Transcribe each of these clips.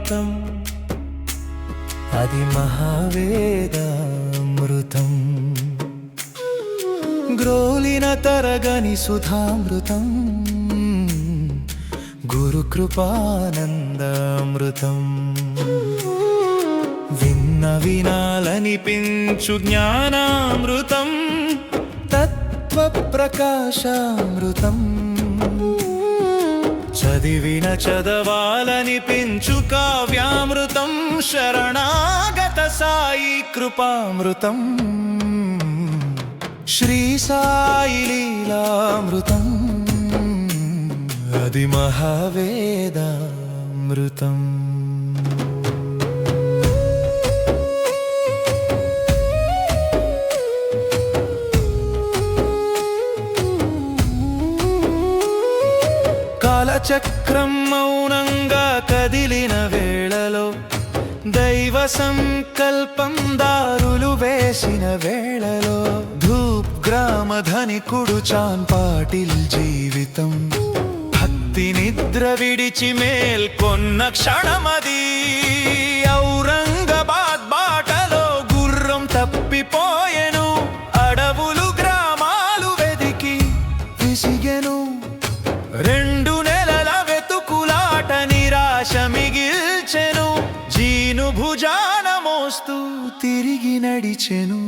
లీలామృతం అది మహావేదామృతం గ్రోలిన తరగని సుధామృతం గురుకృపానందామృతం విన్న వినాలనిపించు జ్ఞానామృతం తత్వప్రకాశామృతం చదివిన చదవాలనిపించు కావ్యామృతం శరణాగత సాయి కృపామృతం శ్రీ సాయి లీలామృతం అది మహావేదామృతం కాలచక్రం మౌనంగా కదిలిన వేళలో దైవ సంకల్పం దారులు వేసిన వేళలో ధూప్ గ్రామ ధనికుడు చాన్ పాటిల్ జీవితం భక్తి నిద్ర విడిచి మేల్కొన్న క్షణమది ఔరంగాబాద్ బాటలో గుర్రం తప్పిపోయెను అడవులు గ్రామాలు వెదికి విసిగెను 2 నెలల వెతుకులాట నిరాశ మిగిల్చెను జీను భుజాన మోస్తూ తిరిగి నడిచెను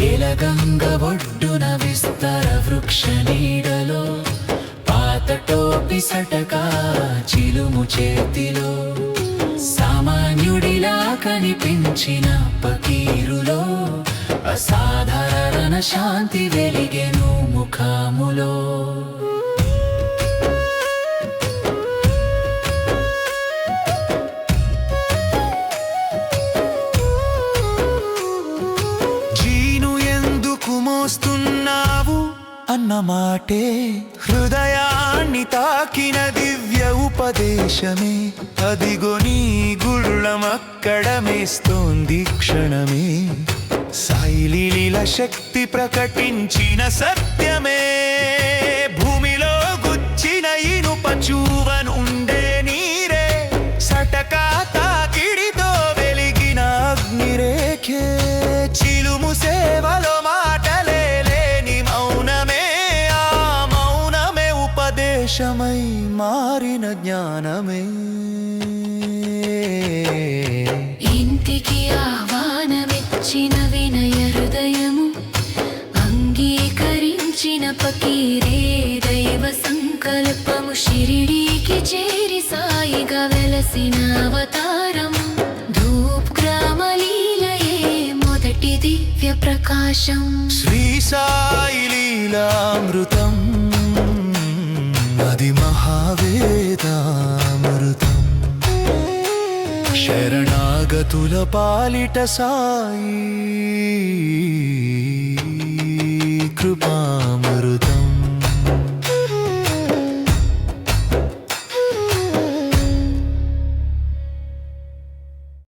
ఏలగంగ ఒడ్డున విస్తర వృక్ష నీడలో పాత టోపి సటకా చిలుము చేతిలో సామాన్యుడిలా కనిపించిన పకీరులో అసాధారణ శాంతి వెలిగెను ముఖములో జీను ఎందుకు మోస్తున్నావు అన్న మాటే హృదయాన్ని తాకిన దివ్య ఉపదేశమే అదిగో నీ గుళ్ళమక్కడ మేస్తోంది క్షణమే సాయి లీల శక్తి ప్రకటించిన సత్యమే భూమిలో గుచ్చిన ఇనుప చూవనుండే నీరే సటకా తాకిడితో వెలిగిన అగ్నిరేఖే చిలుము సేవలో మాటలే లేని మౌనమే ఆ మౌనమే ఉపదేశమై మారిన జ్ఞానమే ఇంటికి ఆహ్వానమిచ్చిన వినయ హృదయము అంగీకరించిన పకీరే దైవ సంకల్పము షిరిడీకి చేరి సాయిగా వెలసిన అవతారం ధూప్ గ్రామ లీలయే మొదటి దివ్య ప్రకాశం శ్రీ సాయి లీలామృతం అది మహావేదామృతం శరణాగతుల పాలిట సాయి